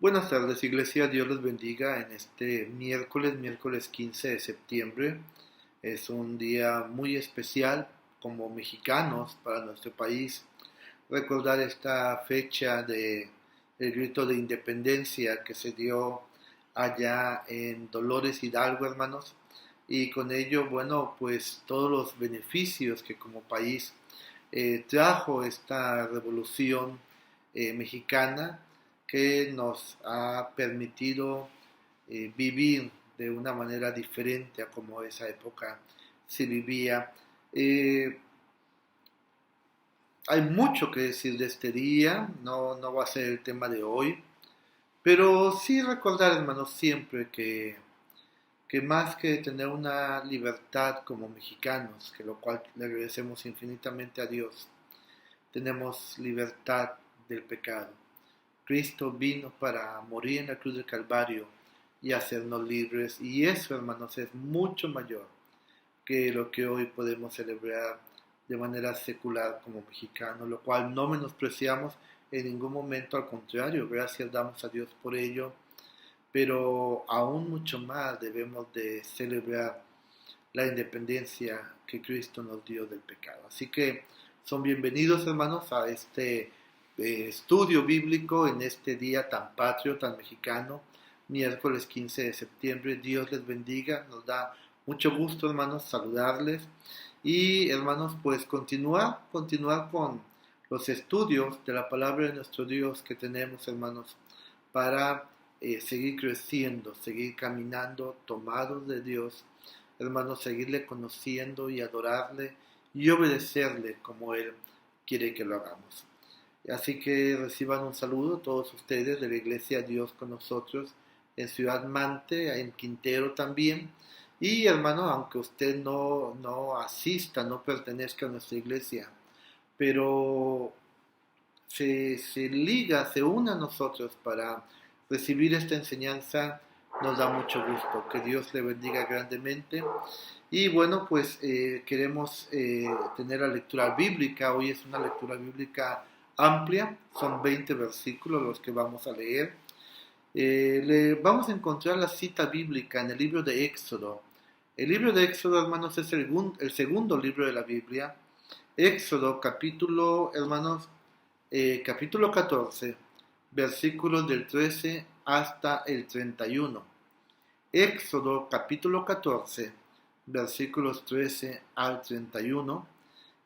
Buenas tardes, Iglesia. Dios les bendiga en este miércoles 15 de septiembre. Es un día muy especial como mexicanos para nuestro país. Recordar esta fecha de el grito de independencia que se dio allá en Dolores Hidalgo, hermanos. Y con ello, bueno, pues todos los beneficios que como país trajo esta revolución mexicana que nos ha permitido vivir de una manera diferente a como esa época se vivía. Eh, Hay mucho que decir de este día, no va a ser el tema de hoy, pero sí recordar, hermanos, siempre que más que tener una libertad como mexicanos, que lo cual le agradecemos infinitamente a Dios, tenemos libertad del pecado. Cristo vino para morir en la cruz del Calvario y hacernos libres. Y eso, hermanos, es mucho mayor que lo que hoy podemos celebrar de manera secular como mexicanos, lo cual no menospreciamos en ningún momento, al contrario, gracias damos a Dios por ello, pero aún mucho más debemos de celebrar la independencia que Cristo nos dio del pecado. Así que son bienvenidos, hermanos, a este estudio bíblico en este día tan patrio, tan mexicano, miércoles 15 de septiembre. Dios les bendiga, nos da mucho gusto, hermanos, saludarles y, hermanos, pues continuar con los estudios de la palabra de nuestro Dios que tenemos, hermanos, para seguir creciendo, seguir caminando tomados de Dios, hermanos, seguirle conociendo y adorarle y obedecerle como Él quiere que lo hagamos. Así que reciban un saludo todos ustedes de la Iglesia Dios con nosotros en Ciudad Mante, en Quintero también. Y hermano, aunque usted no asista, no pertenezca a nuestra iglesia, pero se liga, se une a nosotros para recibir esta enseñanza, nos da mucho gusto. Que Dios le bendiga grandemente. Y bueno, pues queremos tener la lectura bíblica. Hoy es una lectura bíblica amplia, son 20 versículos los que vamos a leer. Vamos a encontrar la cita bíblica en el libro de Éxodo. El libro de Éxodo, hermanos, es el segundo libro de la Biblia. Éxodo, capítulo, hermanos, capítulo 14, versículos del 13 hasta el 31. Éxodo, capítulo 14, versículos 13 al 31.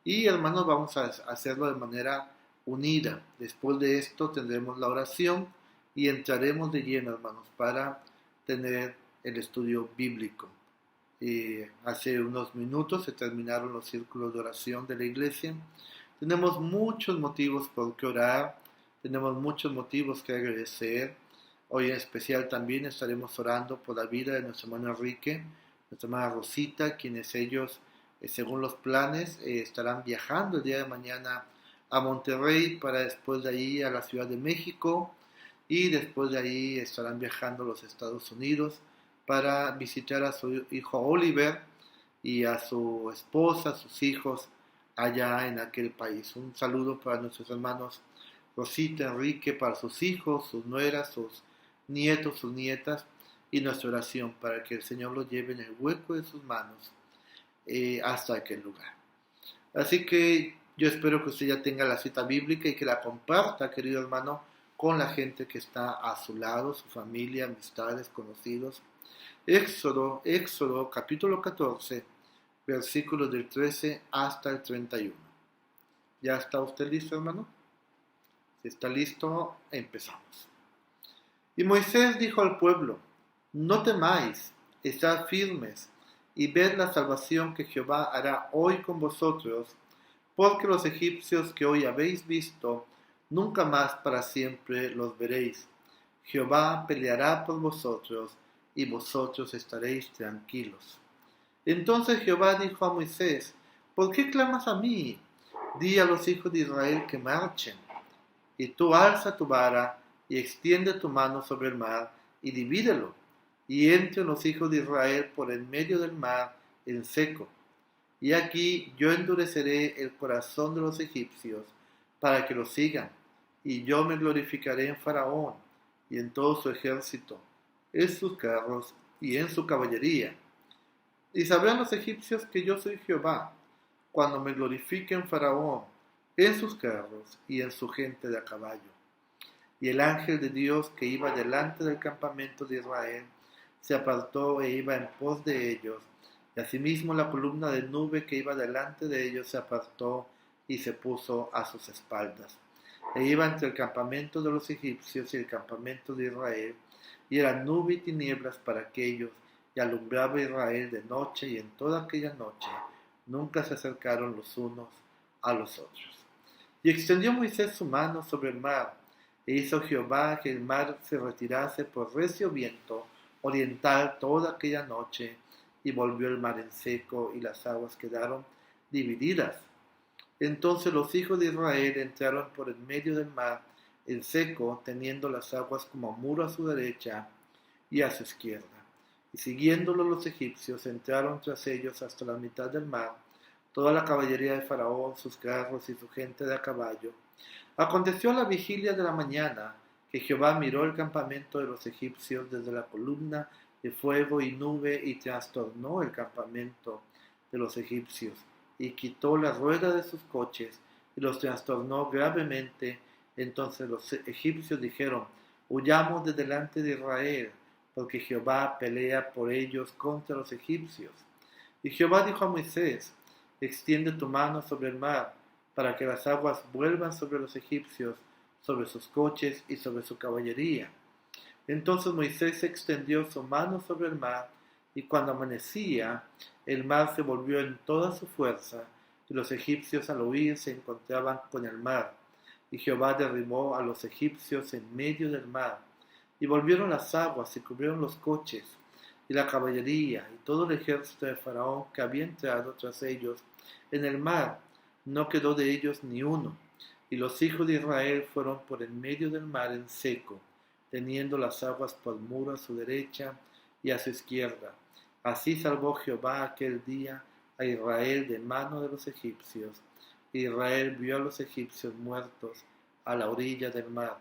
Y hermanos, vamos a hacerlo de manera unida. Después de esto tendremos la oración y entraremos de lleno, hermanos, para tener el estudio bíblico. Hace unos minutos se terminaron los círculos de oración de la iglesia. Tenemos muchos motivos por qué orar, tenemos muchos motivos que agradecer. Hoy en especial también estaremos orando por la vida de nuestro hermano Enrique, nuestra hermana Rosita, quienes ellos, según los planes, estarán viajando el día de mañana a Monterrey para después de ahí a la Ciudad de México y después de ahí estarán viajando a los Estados Unidos para visitar a su hijo Oliver y a su esposa, a sus hijos allá en aquel país. Un saludo para nuestros hermanos Rosita, Enrique, para sus hijos, sus nueras, sus nietos, sus nietas, y nuestra oración para que el Señor los lleve en el hueco de sus manos hasta aquel lugar. Así que yo espero que usted ya tenga la cita bíblica y que la comparta, querido hermano, con la gente que está a su lado, su familia, amistades, conocidos. Éxodo capítulo 14, versículos del 13 hasta el 31. ¿Ya está usted listo, hermano? Si está listo, empezamos. Y Moisés dijo al pueblo: no temáis, estad firmes, y ved la salvación que Jehová hará hoy con vosotros, porque los egipcios que hoy habéis visto, nunca más para siempre los veréis. Jehová peleará por vosotros, y vosotros estaréis tranquilos. Entonces Jehová dijo a Moisés: ¿por qué clamas a mí? Di a los hijos de Israel que marchen. Y tú alza tu vara y extiende tu mano sobre el mar y divídelo, y entren los hijos de Israel por en medio del mar en seco. Y aquí yo endureceré el corazón de los egipcios para que los sigan, y yo me glorificaré en Faraón y en todo su ejército, en sus carros y en su caballería. Y sabrán los egipcios que yo soy Jehová, cuando me glorifique en Faraón, en sus carros y en su gente de a caballo. Y el ángel de Dios que iba delante del campamento de Israel se apartó e iba en pos de ellos, y asimismo la columna de nube que iba delante de ellos se apartó y se puso a sus espaldas. E iba entre el campamento de los egipcios y el campamento de Israel, y era nube y tinieblas para aquellos, y alumbraba Israel de noche, y en toda aquella noche nunca se acercaron los unos a los otros. Y extendió Moisés su mano sobre el mar, e hizo Jehová que el mar se retirase por recio viento oriental toda aquella noche, y volvió el mar en seco, y las aguas quedaron divididas. Entonces los hijos de Israel entraron por en medio del mar en seco, teniendo las aguas como muro a su derecha y a su izquierda. Y siguiéndolo los egipcios, entraron tras ellos hasta la mitad del mar, toda la caballería de Faraón, sus carros y su gente de a caballo. Aconteció a la vigilia de la mañana, que Jehová miró el campamento de los egipcios desde la columna de fuego y nube, y trastornó el campamento de los egipcios, y quitó la rueda de sus coches, y los trastornó gravemente. Entonces los egipcios dijeron: huyamos de delante de Israel, porque Jehová pelea por ellos contra los egipcios. Y Jehová dijo a Moisés: extiende tu mano sobre el mar, para que las aguas vuelvan sobre los egipcios, sobre sus coches y sobre su caballería. Entonces Moisés extendió su mano sobre el mar, y cuando amanecía, el mar se volvió en toda su fuerza, y los egipcios al huir se encontraban con el mar. Y Jehová derribó a los egipcios en medio del mar, y volvieron las aguas y cubrieron los coches, y la caballería, y todo el ejército de Faraón que había entrado tras ellos en el mar. No quedó de ellos ni uno. Y los hijos de Israel fueron por en medio del mar en seco, teniendo las aguas por muro a su derecha y a su izquierda. Así salvó Jehová aquel día a Israel de mano de los egipcios. Israel vio a los egipcios muertos a la orilla del mar.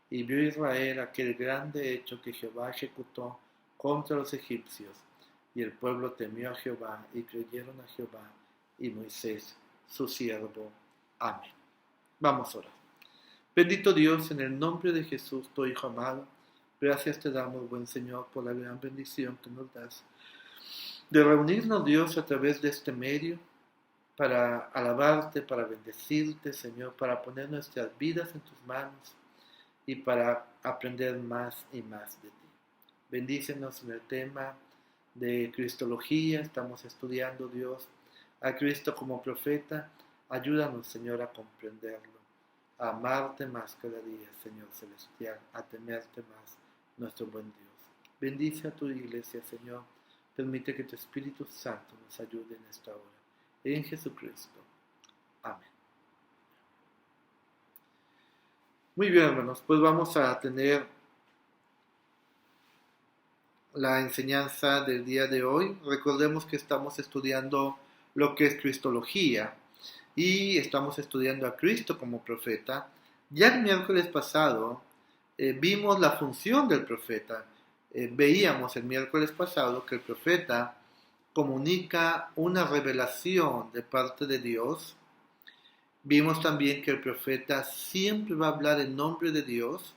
Y vio Israel aquel grande hecho que Jehová ejecutó contra los egipcios. Y el pueblo temió a Jehová, y creyeron a Jehová y Moisés su siervo. Amén. Vamos a orar. Bendito Dios, en el nombre de Jesús, tu Hijo amado, gracias te damos, buen Señor, por la gran bendición que nos das de reunirnos, Dios, a través de este medio, para alabarte, para bendecirte, Señor, para poner nuestras vidas en tus manos y para aprender más y más de ti. Bendícenos en el tema de Cristología. Estamos estudiando, Dios, a Cristo como profeta. Ayúdanos, Señor, a comprenderlo, a amarte más cada día, Señor celestial, a temerte más, nuestro buen Dios. Bendice a tu iglesia, Señor. Permite que tu Espíritu Santo nos ayude en esta hora. En Jesucristo. Amén. Muy bien, hermanos, pues vamos a tener la enseñanza del día de hoy. Recordemos que estamos estudiando lo que es Cristología y estamos estudiando a Cristo como profeta. Ya el miércoles pasado vimos la función del profeta. Veíamos el miércoles pasado que el profeta comunica una revelación de parte de Dios. Vimos también que el profeta siempre va a hablar en nombre de Dios.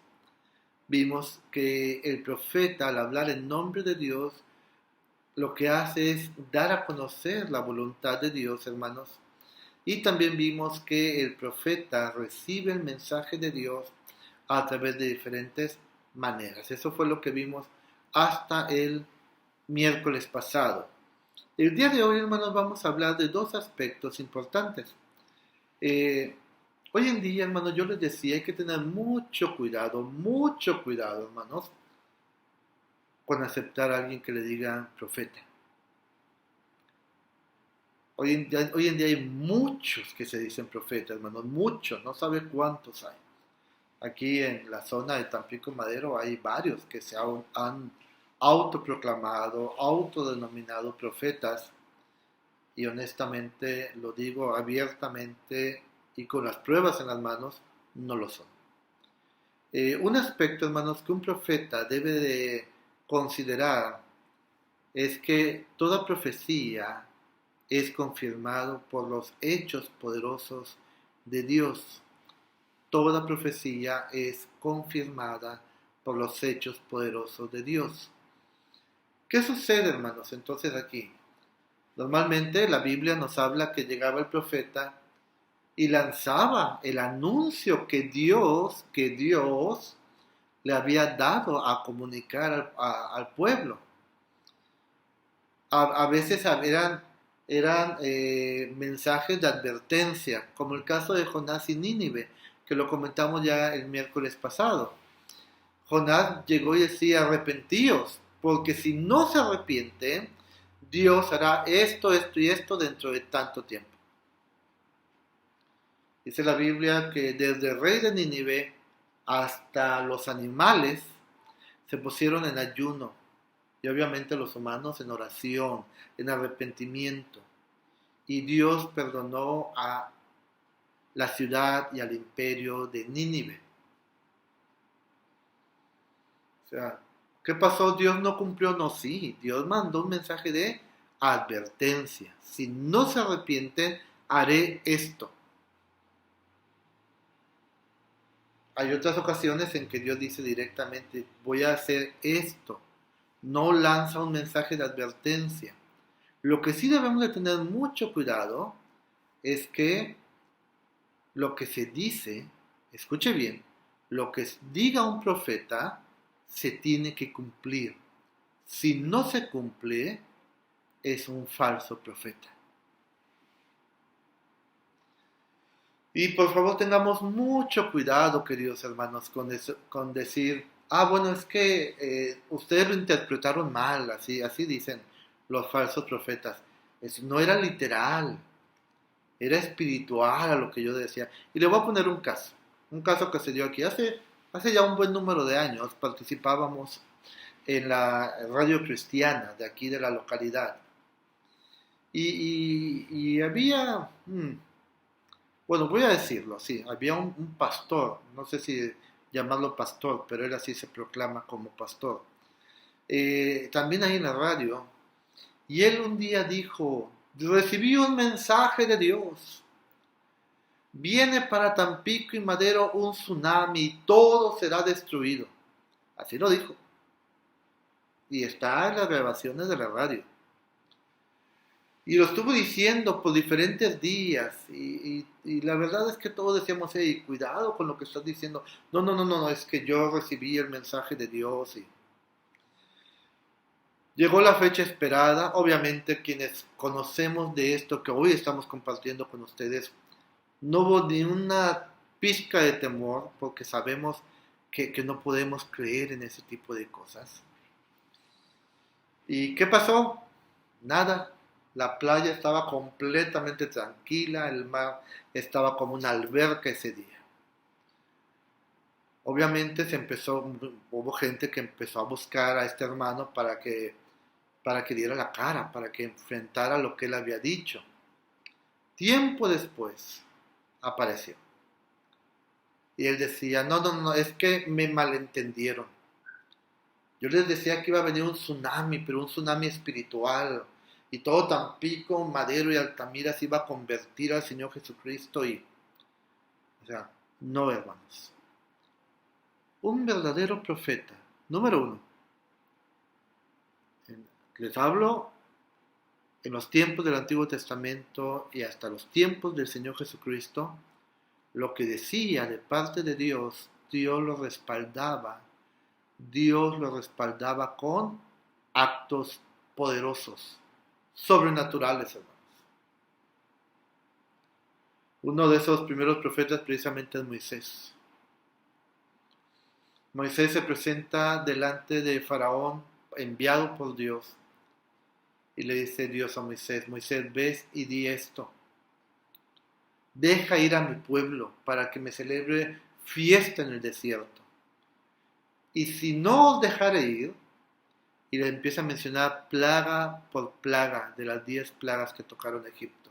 Vimos que el profeta, al hablar en nombre de Dios, lo que hace es dar a conocer la voluntad de Dios, hermanos. Y también vimos que el profeta recibe el mensaje de Dios a través de diferentes maneras. Eso fue lo que vimos hasta el miércoles pasado. El día de hoy, hermanos, vamos a hablar de dos aspectos importantes. Hoy en día, hermanos, yo les decía, hay que tener mucho cuidado, hermanos, con aceptar a alguien que le diga profeta. Hoy en día hay muchos que se dicen profetas, hermanos, muchos, no sabe cuántos hay. Aquí en la zona de Tampico Madero hay varios que se han autoproclamado, autodenominado profetas, y honestamente lo digo abiertamente y con las pruebas en las manos, no lo son. Un aspecto, hermanos, que un profeta debe de considerar es que toda profecía es confirmado por los hechos poderosos de Dios. Toda profecía es confirmada por los hechos poderosos de Dios. ¿Qué sucede, hermanos, entonces aquí? Normalmente la Biblia nos habla que llegaba el profeta y lanzaba el anuncio que Dios le había dado a comunicar al pueblo. A veces eran mensajes de advertencia, como el caso de Jonás y Nínive, que lo comentamos ya el miércoles pasado. Jonás llegó y decía, arrepentíos, porque si no se arrepienten, Dios hará esto, esto y esto dentro de tanto tiempo. Dice la Biblia que desde el rey de Nínive hasta los animales se pusieron en ayuno, y obviamente los humanos en oración, en arrepentimiento. Y Dios perdonó a la ciudad y al imperio de Nínive. O sea, ¿qué pasó? ¿Dios no cumplió? No, sí. Dios mandó un mensaje de advertencia. Si no se arrepienten, haré esto. Hay otras ocasiones en que Dios dice directamente, voy a hacer esto. No lanza un mensaje de advertencia. Lo que sí debemos de tener mucho cuidado es que lo que se dice, escuche bien, lo que diga un profeta se tiene que cumplir. Si no se cumple, es un falso profeta. Y por favor tengamos mucho cuidado, queridos hermanos, con decir, bueno, es que ustedes lo interpretaron mal, así dicen los falsos profetas. No era literal, era espiritual a lo que yo decía. Y le voy a poner un caso que se dio aquí. Hace ya un buen número de años participábamos en la radio cristiana de aquí de la localidad. Y había, bueno, voy a decirlo así, había un pastor, no sé si llamarlo pastor, pero él así se proclama como pastor. También ahí en la radio, y él un día dijo, recibí un mensaje de Dios, viene para Tampico y Madero un tsunami y todo será destruido. Así lo dijo. Y está en las grabaciones de la radio. Y lo estuvo diciendo por diferentes días. Y la verdad es que todos decíamos, hey, cuidado con lo que estás diciendo. No, es que yo recibí el mensaje de Dios. Y llegó la fecha esperada. Obviamente quienes conocemos de esto que hoy estamos compartiendo con ustedes, no hubo ni una pizca de temor porque sabemos que no podemos creer en ese tipo de cosas. ¿Y qué pasó? Nada. La playa estaba completamente tranquila, el mar estaba como una alberca ese día. Obviamente hubo gente que empezó a buscar a este hermano para que diera la cara, para que enfrentara lo que él había dicho. Tiempo después apareció. Y él decía, no, es que me malentendieron. Yo les decía que iba a venir un tsunami, pero un tsunami espiritual. Y todo Tampico, Madero y Altamira se iba a convertir al Señor Jesucristo. O sea, no, hermanos. Un verdadero profeta, número uno. Les hablo en los tiempos del Antiguo Testamento y hasta los tiempos del Señor Jesucristo. Lo que decía de parte de Dios, Dios lo respaldaba. Dios lo respaldaba con actos poderosos, sobrenaturales, hermanos. Uno de esos primeros profetas precisamente es Moisés. Moisés se presenta delante de Faraón, enviado por Dios, y le dice Dios a Moisés, Moisés, ves y di esto. Deja ir a mi pueblo para que me celebre fiesta en el desierto. Y si no os dejaré ir, y le empieza a mencionar plaga por plaga de las 10 plagas que tocaron Egipto.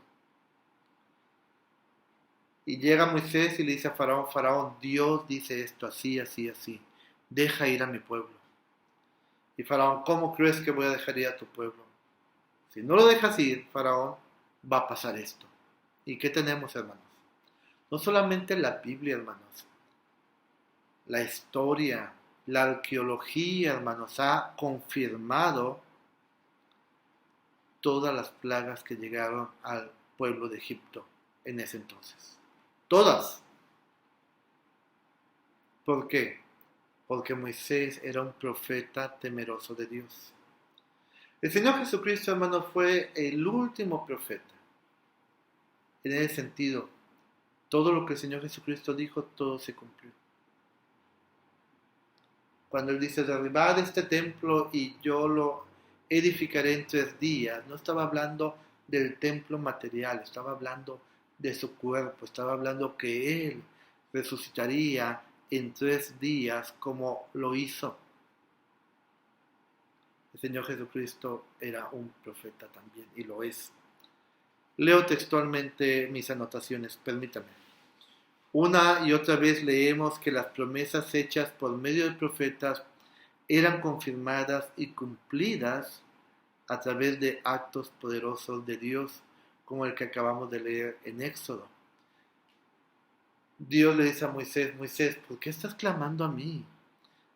Y llega Moisés y le dice a Faraón, Faraón, Dios dice esto así, así, así. Deja ir a mi pueblo. Y Faraón, ¿cómo crees que voy a dejar ir a tu pueblo? Si no lo dejas ir, Faraón, va a pasar esto. ¿Y qué tenemos, hermanos? No solamente la Biblia, hermanos. La historia, la arqueología, hermanos, ha confirmado todas las plagas que llegaron al pueblo de Egipto en ese entonces. Todas. ¿Por qué? Porque Moisés era un profeta temeroso de Dios. El Señor Jesucristo, hermano, fue el último profeta. En ese sentido, todo lo que el Señor Jesucristo dijo, todo se cumplió. Cuando Él dice, derribar este templo y yo lo edificaré en 3 días, no estaba hablando del templo material, estaba hablando de su cuerpo, estaba hablando que Él resucitaría en 3 días como lo hizo. El Señor Jesucristo era un profeta también y lo es. Leo textualmente mis anotaciones, permítame. Una y otra vez leemos que las promesas hechas por medio de profetas eran confirmadas y cumplidas a través de actos poderosos de Dios, como el que acabamos de leer en Éxodo. Dios le dice a Moisés, Moisés, ¿por qué estás clamando a mí?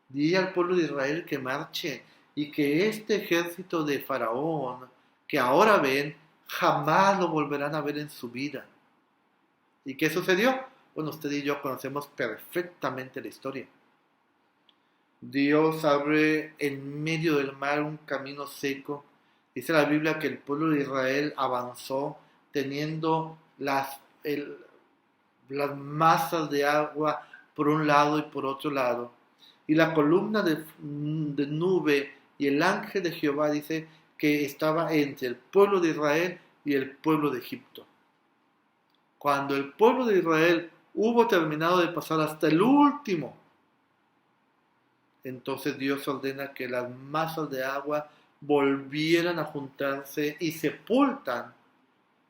Di al pueblo de Israel que marche y que este ejército de Faraón que ahora ven, jamás lo volverán a ver en su vida. ¿Y qué sucedió? Bueno, usted y yo conocemos perfectamente la historia. Dios abre en medio del mar un camino seco. Dice la Biblia que el pueblo de Israel avanzó teniendo las masas de agua por un lado y por otro lado. Y la columna de nube y el ángel de Jehová dice que estaba entre el pueblo de Israel y el pueblo de Egipto. Cuando el pueblo de Israel hubo terminado de pasar hasta el último, entonces Dios ordena que las masas de agua volvieran a juntarse y sepultan,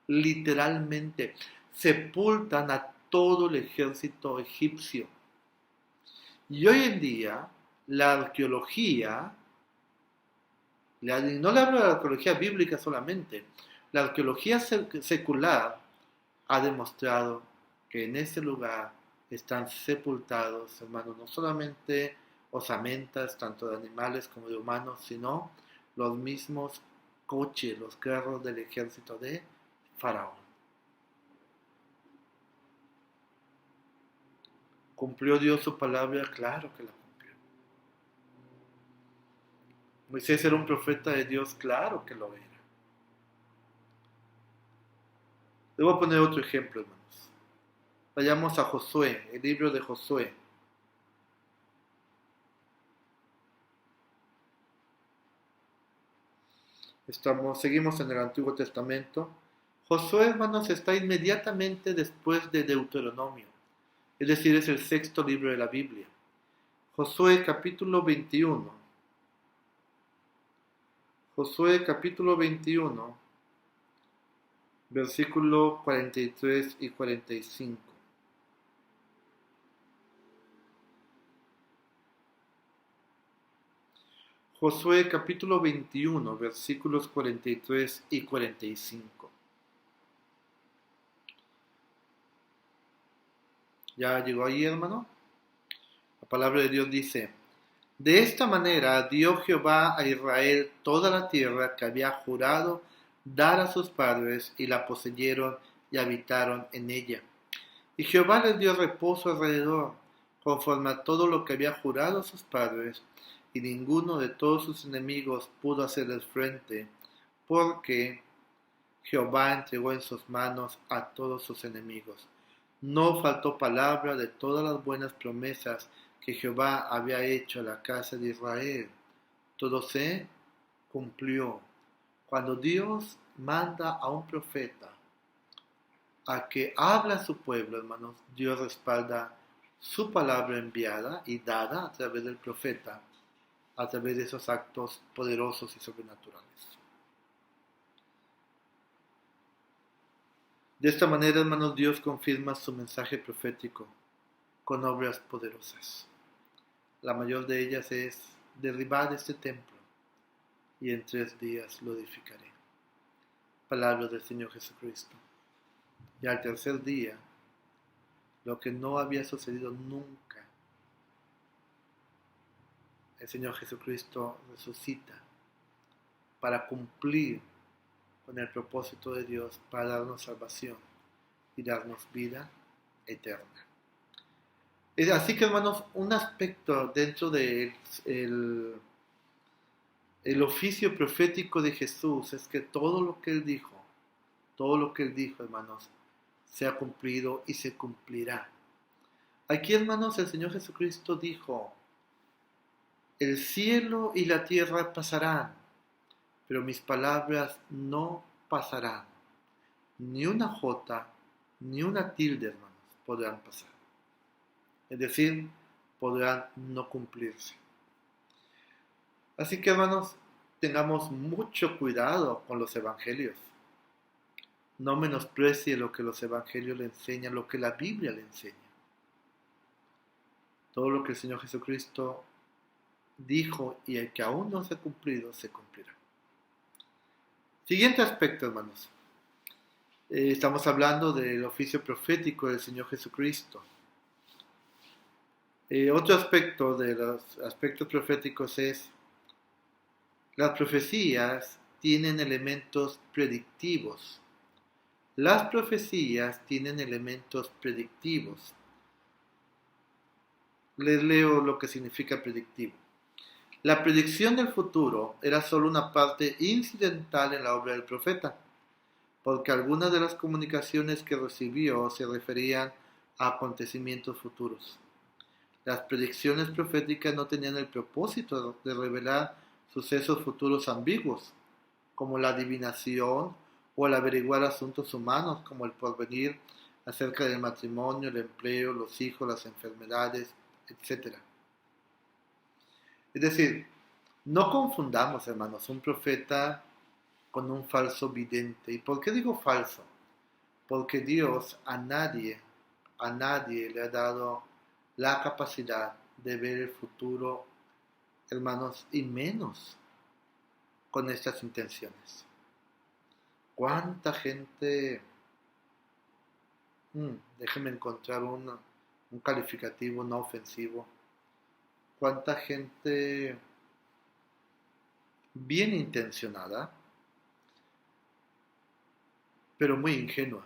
literalmente, sepultan a todo el ejército egipcio. Y hoy en día, la arqueología, no le hablo de la arqueología bíblica solamente, la arqueología secular ha demostrado que en ese lugar están sepultados, hermanos, no solamente osamentas, tanto de animales como de humanos, sino los mismos coches, los carros del ejército de Faraón. ¿Cumplió Dios su palabra? Claro que la cumplió. Moisés era un profeta de Dios, claro que lo era. Le voy a poner otro ejemplo, hermanos. Vayamos a Josué, el libro de Josué. Seguimos en el Antiguo Testamento. Josué, hermanos, está inmediatamente después de Deuteronomio. Es decir, es el 6.º libro de la Biblia. Josué capítulo 21. Josué capítulo 21, versículo 43 y 45. Josué capítulo 21, versículos 43 y 45. ¿Ya llegó ahí, hermano? La palabra de Dios dice, de esta manera dio Jehová a Israel toda la tierra que había jurado dar a sus padres, y la poseyeron y habitaron en ella. Y Jehová les dio reposo alrededor, conforme a todo lo que había jurado a sus padres, y ninguno de todos sus enemigos pudo hacerles frente, porque Jehová entregó en sus manos a todos sus enemigos. No faltó palabra de todas las buenas promesas que Jehová había hecho a la casa de Israel. Todo se cumplió. Cuando Dios manda a un profeta a que hable a su pueblo, hermanos, Dios respalda su palabra enviada y dada a través del profeta, a través de esos actos poderosos y sobrenaturales. De esta manera, hermanos, Dios confirma su mensaje profético con obras poderosas. La mayor de ellas es: derribad este templo y en 3 días lo edificaré. Palabra del Señor Jesucristo. Y al tercer día, lo que no había sucedido nunca, el Señor Jesucristo resucita para cumplir con el propósito de Dios, para darnos salvación y darnos vida eterna. Así que, hermanos, un aspecto dentro del el oficio profético de Jesús es que todo lo que Él dijo, hermanos, se ha cumplido y se cumplirá. Aquí, hermanos, el Señor Jesucristo dijo: el cielo y la tierra pasarán, pero mis palabras no pasarán. Ni una jota, ni una tilde, hermanos, podrán pasar. Es decir, podrán no cumplirse. Así que, hermanos, tengamos mucho cuidado con los evangelios. No menosprecie lo que los evangelios le enseñan, lo que la Biblia le enseña. Todo lo que el Señor Jesucristo dijo y el que aún no se ha cumplido, se cumplirá. Siguiente aspecto, hermanos. Estamos hablando del oficio profético del Señor Jesucristo. Otro aspecto de los aspectos proféticos es: las profecías tienen elementos predictivos. Las profecías tienen elementos predictivos. Les leo lo que significa predictivo. La predicción del futuro era solo una parte incidental en la obra del profeta, porque algunas de las comunicaciones que recibió se referían a acontecimientos futuros. Las predicciones proféticas no tenían el propósito de revelar sucesos futuros ambiguos, como la adivinación o el averiguar asuntos humanos, como el porvenir acerca del matrimonio, el empleo, los hijos, las enfermedades, etc. Es decir, no confundamos, hermanos, un profeta con un falso vidente. ¿Y por qué digo falso? Porque Dios a nadie le ha dado la capacidad de ver el futuro, hermanos, y menos con estas intenciones. ¿Cuánta gente? Déjenme encontrar un calificativo no ofensivo. ¿Cuánta gente bien intencionada, pero muy ingenua,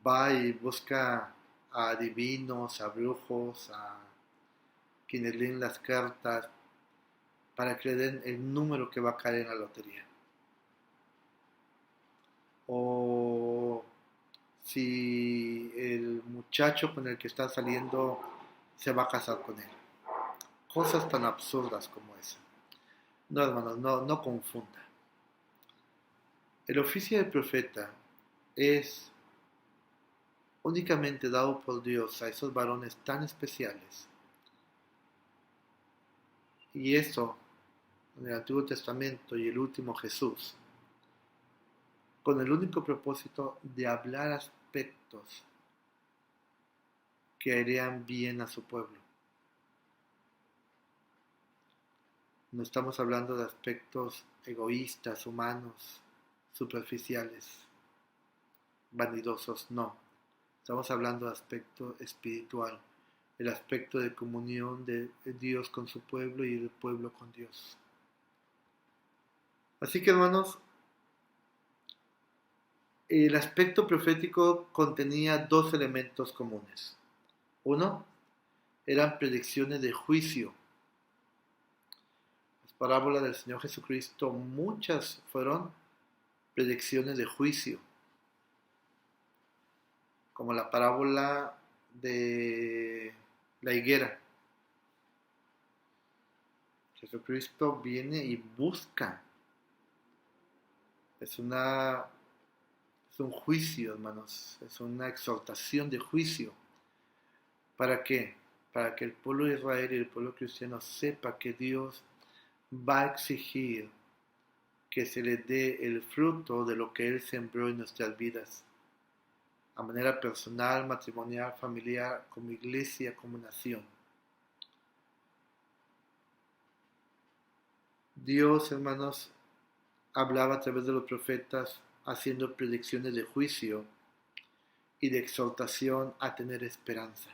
va y busca a adivinos, a brujos, a quienes leen las cartas, para que le den el número que va a caer en la lotería? O si el muchacho con el que está saliendo se va a casar con él. Cosas tan absurdas como esa. No, hermanos, no confunda. El oficio del profeta es únicamente dado por Dios a esos varones tan especiales. Y eso, en el Antiguo Testamento y el último Jesús, con el único propósito de hablar aspectos que harían bien a su pueblo. No estamos hablando de aspectos egoístas, humanos, superficiales, vanidosos, no. Estamos hablando de aspecto espiritual, el aspecto de comunión de Dios con su pueblo y del pueblo con Dios. Así que, hermanos, el aspecto profético contenía 2 elementos comunes. Uno, eran predicciones de juicio. Las parábolas del Señor Jesucristo, muchas fueron predicciones de juicio, como la parábola de la higuera. Jesucristo viene y busca. Es un juicio, hermanos, es una exhortación de juicio. ¿Para qué? Para que el pueblo de Israel y el pueblo cristiano sepa que Dios va a exigir que se le dé el fruto de lo que Él sembró en nuestras vidas. a manera personal, matrimonial, familiar, como iglesia, como nación. Dios, hermanos, hablaba a través de los profetas haciendo predicciones de juicio y de exhortación a tener esperanza.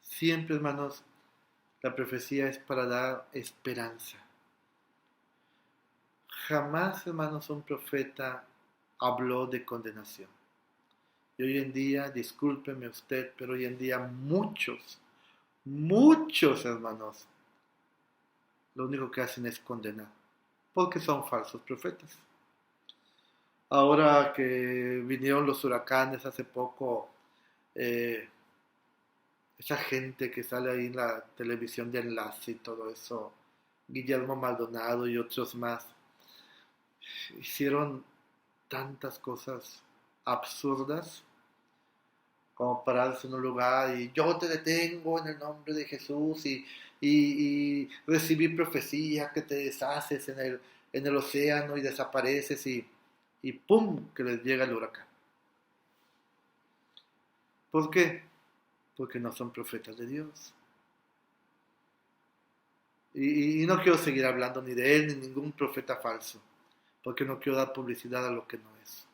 Siempre, hermanos, la profecía es para dar esperanza. Jamás, hermanos, un profeta habló de condenación. Y hoy en día, discúlpeme usted, pero hoy en día muchos, hermanos, lo único que hacen es condenar, porque son falsos profetas. Ahora que vinieron los huracanes hace poco, esa gente que sale ahí en la televisión de Enlace y todo eso, Guillermo Maldonado y otros más, hicieron tantas cosas absurdas como pararse en un lugar y yo te detengo en el nombre de Jesús y recibir profecía que te deshaces en el océano y desapareces y ¡pum! Que les llega el huracán. ¿Por qué? Porque no son profetas de Dios. Y no quiero seguir hablando ni de él ni de ningún profeta falso, porque no quiero dar publicidad a lo que no es.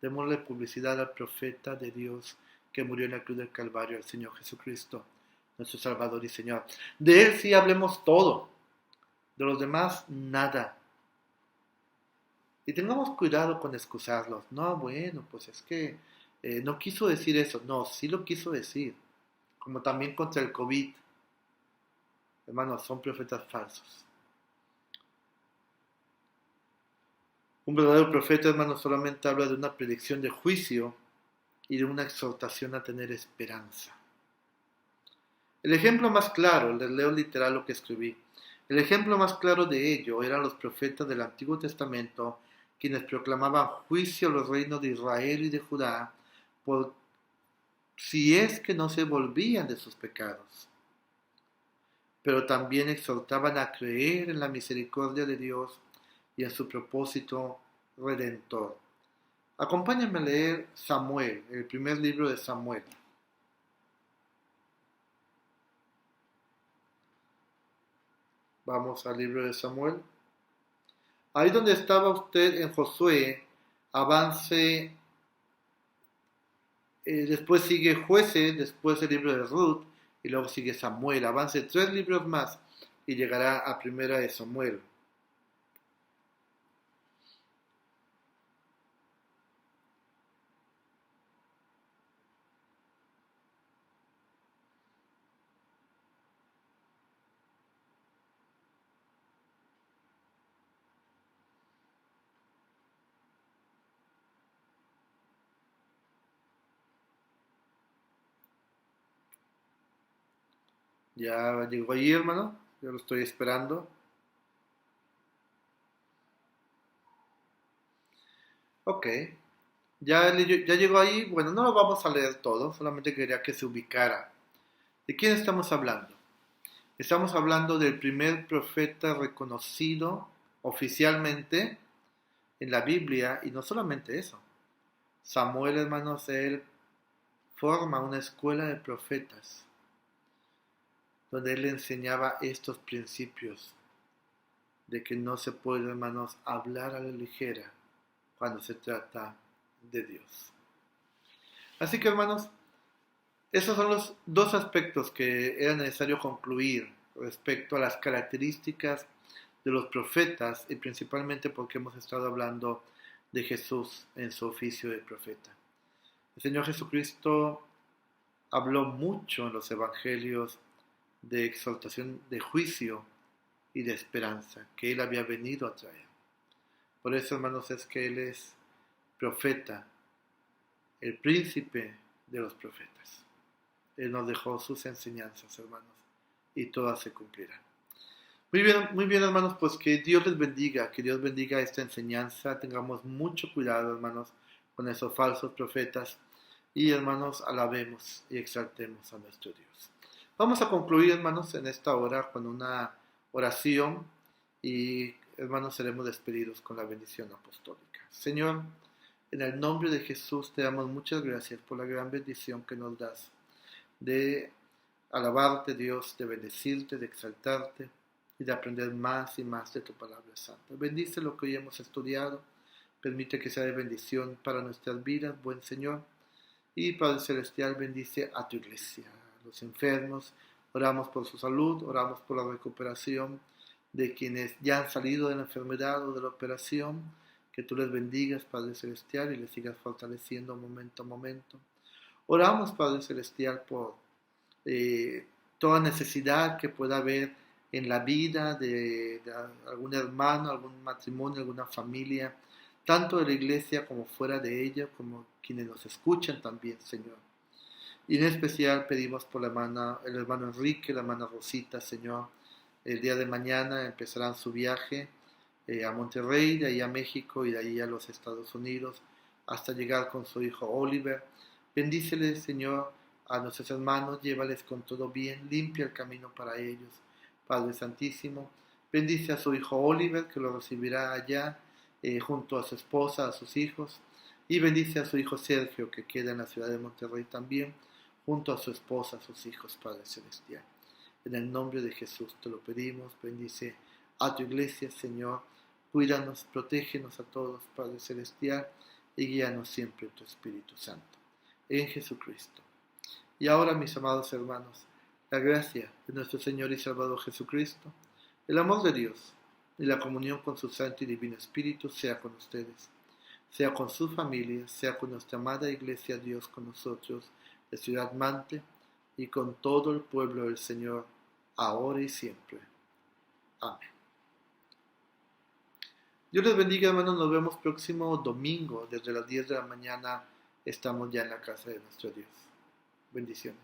Démosle publicidad al profeta de Dios que murió en la cruz del Calvario, al Señor Jesucristo, nuestro Salvador y Señor. De Él sí hablemos todo, de los demás nada. Y tengamos cuidado con excusarlos. No, bueno, pues es que no quiso decir eso. No, sí lo quiso decir. Como también contra el COVID. Hermanos, son profetas falsos. Un verdadero profeta, hermano, solamente habla de una predicción de juicio y de una exhortación a tener esperanza. El ejemplo más claro, les leo literal lo que escribí, el ejemplo más claro de ello eran los profetas del Antiguo Testamento, quienes proclamaban juicio a los reinos de Israel y de Judá, por si es que no se volvían de sus pecados. Pero también exhortaban a creer en la misericordia de Dios y en su propósito redentor. Acompáñenme a leer Samuel, el primer libro de Samuel. Vamos al libro de Samuel. Ahí donde estaba usted en Josué, avance, después sigue Jueces, después el libro de Ruth, y luego sigue Samuel. Avance 3 libros más y llegará a primera de Samuel. Ya llegó ahí, hermano. Yo lo estoy esperando. Ok. Ya llegó ahí. Bueno, no lo vamos a leer todo. Solamente quería que se ubicara. ¿De quién estamos hablando? Estamos hablando del primer profeta reconocido oficialmente en la Biblia. Y no solamente eso. Samuel, hermanos, él forma una escuela de profetas donde él enseñaba estos principios de que no se puede, hermanos, hablar a la ligera cuando se trata de Dios. Así que, hermanos, esos son los dos aspectos que era necesario concluir respecto a las características de los profetas y principalmente porque hemos estado hablando de Jesús en su oficio de profeta. El Señor Jesucristo habló mucho en los evangelios de exaltación, de juicio y de esperanza que Él había venido a traer. Por eso, hermanos, es que Él es profeta, el príncipe de los profetas. Él nos dejó sus enseñanzas, hermanos, y todas se cumplirán. Muy bien, hermanos, pues que Dios les bendiga, que Dios bendiga esta enseñanza. Tengamos mucho cuidado, hermanos, con esos falsos profetas y, hermanos, alabemos y exaltemos a nuestro Dios. Vamos a concluir, hermanos, en esta hora con una oración y, hermanos, seremos despedidos con la bendición apostólica. Señor, En el nombre de Jesús te damos muchas gracias por la gran bendición que nos das de alabarte, Dios, de bendecirte, de exaltarte y de aprender más y más de tu palabra santa. Bendice lo que hoy hemos estudiado, permite que sea de bendición para nuestras vidas, buen Señor. Y Padre Celestial, bendice a tu iglesia, a los enfermos, oramos por su salud, oramos por la recuperación de quienes ya han salido de la enfermedad o de la operación, que tú les bendigas, Padre Celestial, y les sigas fortaleciendo momento a momento. Oramos, Padre Celestial, por toda necesidad que pueda haber en la vida de algún hermano, algún matrimonio, alguna familia, tanto de la iglesia como fuera de ella, como quienes nos escuchan también, Señor. Y en especial pedimos por el hermano Enrique, la hermana Rosita, Señor. El día de mañana empezarán su viaje a Monterrey, de ahí a México y de ahí a los Estados Unidos, hasta llegar con su hijo Oliver. Bendíceles, Señor, a nuestros hermanos, llévales con todo bien, limpia el camino para ellos. Padre Santísimo, bendice a su hijo Oliver, que lo recibirá allá, junto a su esposa, a sus hijos, y bendice a su hijo Sergio, que queda en la ciudad de Monterrey también, junto a su esposa, a sus hijos, Padre Celestial. En el nombre de Jesús te lo pedimos, bendice a tu iglesia, Señor, cuídanos, protégenos a todos, Padre Celestial, y guíanos siempre en tu Espíritu Santo, en Jesucristo. Y ahora, mis amados hermanos, la gracia de nuestro Señor y Salvador Jesucristo, el amor de Dios y la comunión con su Santo y Divino Espíritu sea con ustedes, sea con sus familias, sea con nuestra amada Iglesia Dios con nosotros, de Ciudad Mante, y con todo el pueblo del Señor, ahora y siempre. Amén. Dios les bendiga, hermanos. Nos vemos próximo domingo, desde las 10 de la mañana. Estamos ya en la casa de nuestro Dios. Bendiciones.